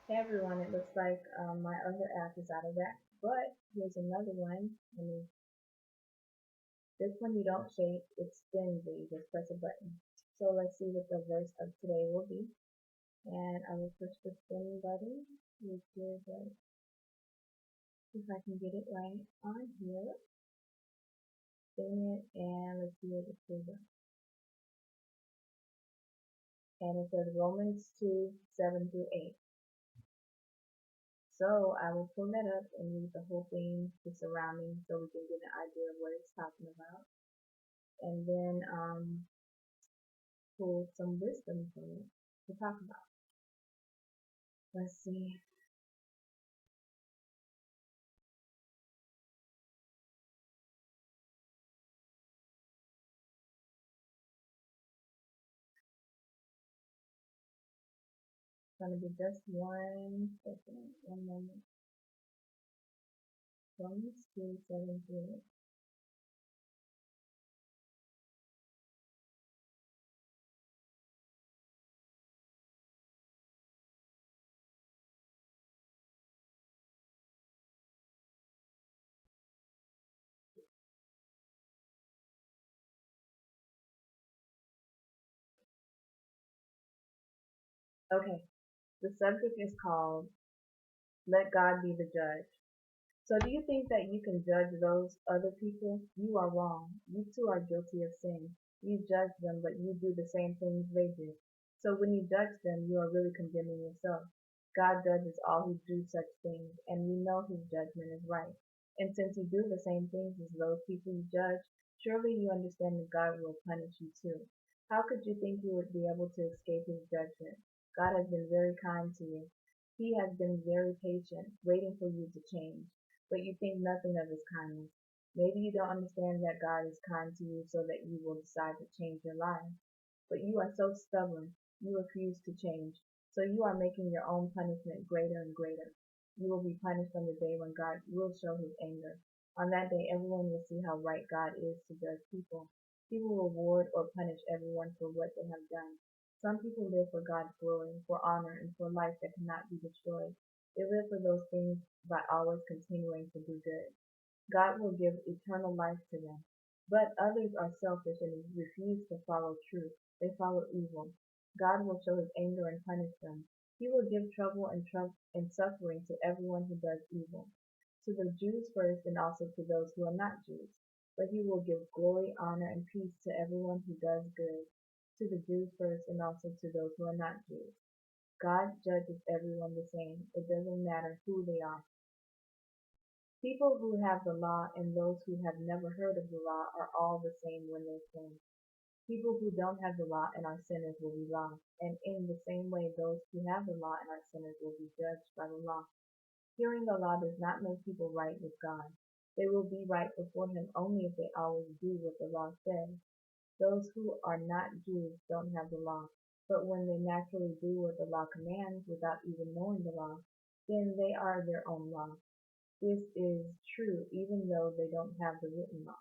Hey everyone, it looks like my other app is out of that, but here's another one. This one you don't shake, it spins it, you just press a button. So let's see what the verse of today will be. And I will push the spin button, which is, if I can get it right on here, spin it, and let's see what it pulls up. And it says Romans 2, 7 through 8. So I will pull that up and read the whole thing, the surroundings, so we can get an idea of what it's talking about. And then pull some wisdom from it to talk about. Let's see. It's gonna be just 1 second, 1 moment. Romans 2, 7 through 8. Okay, the subject is called Let God Be the Judge. So do you think that you can judge those other people? You are wrong. You too are guilty of sin. You judge them, but you do the same things they do. So when you judge them, you are really condemning yourself. God judges all who do such things, and you know his judgment is right. And since you do the same things as those people you judge, surely you understand that God will punish you too. How could you think you would be able to escape his judgment? God has been very kind to you. He has been very patient, waiting for you to change, but you think nothing of his kindness. Maybe you don't understand that God is kind to you so that you will decide to change your life. But you are so stubborn, you refuse to change. So you are making your own punishment greater and greater. You will be punished on the day when God will show his anger. On that day, everyone will see how right God is to judge people. He will reward or punish everyone for what they have done. Some people live for God's glory, for honor, and for life that cannot be destroyed. They live for those things by always continuing to do good. God will give eternal life to them. But others are selfish and refuse to follow truth. They follow evil. God will show his anger and punish them. He will give trouble and suffering to everyone who does evil, to the Jews first and also to those who are not Jews. But he will give glory, honor, and peace to everyone who does good, to the Jews first and also to those who are not Jews. God judges everyone the same. It doesn't matter who they are. People who have the law and those who have never heard of the law are all the same when they sin. People who don't have the law and are sinners will be lost, and in the same way those who have the law and are sinners will be judged by the law. Hearing the law does not make people right with God. They will be right before him only if they always do what the law says. Those who are not Jews don't have the law, but when they naturally do what the law commands without even knowing the law, then they are their own law. This is true even though they don't have the written law.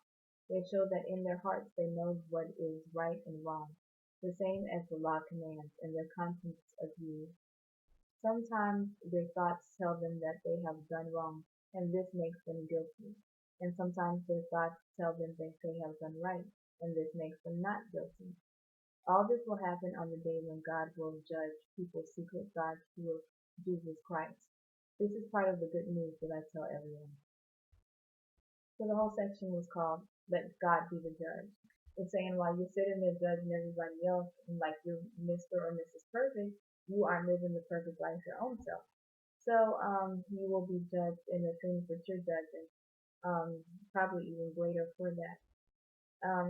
They show that in their hearts they know what is right and wrong, the same as the law commands, and their conscience agrees. Sometimes their thoughts tell them that they have done wrong, and this makes them guilty. And sometimes their thoughts tell them that they have done right, and this makes them not guilty. All this will happen on the day when God will judge people's secret thoughts through Jesus Christ. This is part of the good news that I tell everyone. So the whole section was called Let God Be the Judge. It's saying while you're sitting there judging everybody else and like you're Mr. or Mrs. Perfect, you aren't living the perfect life your own self. So you will be judged in the things that you're judging, probably even greater for that.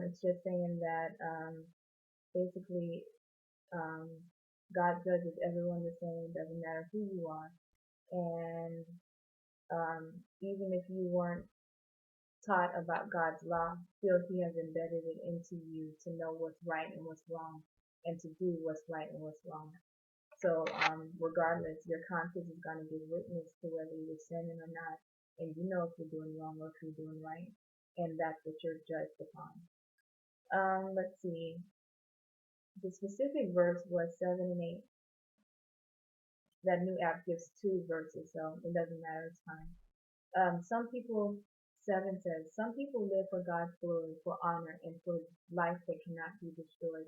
It's just saying that basically um, God judges everyone the same, doesn't matter who you are. And even if you weren't taught about God's law, still he has embedded it into you to know what's right and what's wrong and to do what's right and what's wrong. So regardless, your conscience is going to give witness to whether you're sinning or not. And you know if you're doing wrong or if you're doing right. And that's what you're judged upon. Let's see. The specific verse was 7 and 8. that new app gives two verses, so it doesn't matter, it's fine. Some people, 7 says, some people live for God's glory, for honor, and for life that cannot be destroyed.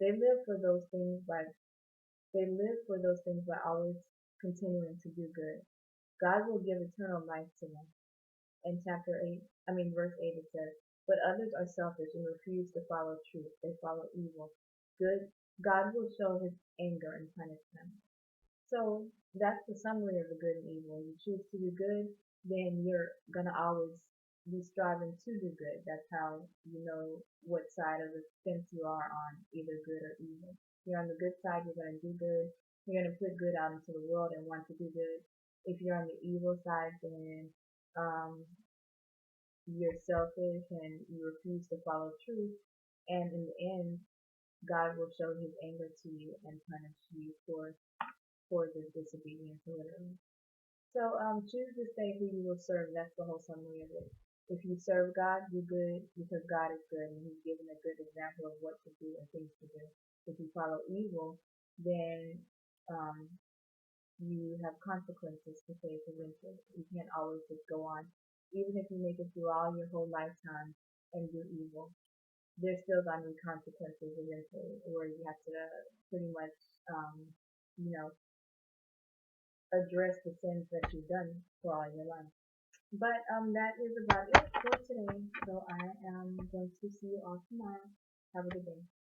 They live for those things by they live for those things by always continuing to do good. God will give eternal life to them. In verse 8 it says, but others are selfish and refuse to follow truth. They follow evil. Good, God will show his anger and punish them. So that's the summary of the good and evil. You choose to do good, then you're gonna always be striving to do good. That's how you know what side of the fence you are on, either good or evil. If you're on the good side, you're gonna do good. You're gonna put good out into the world and want to do good. If you're on the evil side, then um, you're selfish and you refuse to follow truth. And in the end, God will show his anger to you and punish you for the disobedience or whatever. So choose this day who you will serve. That's the whole summary of it. If you serve God, do good because God is good and he's given a good example of what to do and things to do. If you follow evil, then um, you have consequences to face eventually. You can't always just go on. Even if you make it through all your whole lifetime and do evil, there's still going to be consequences eventually where you have to pretty much, you know, address the sins that you've done for all your life. But that is about it for today. So I am going to see you all tomorrow. Have a good day.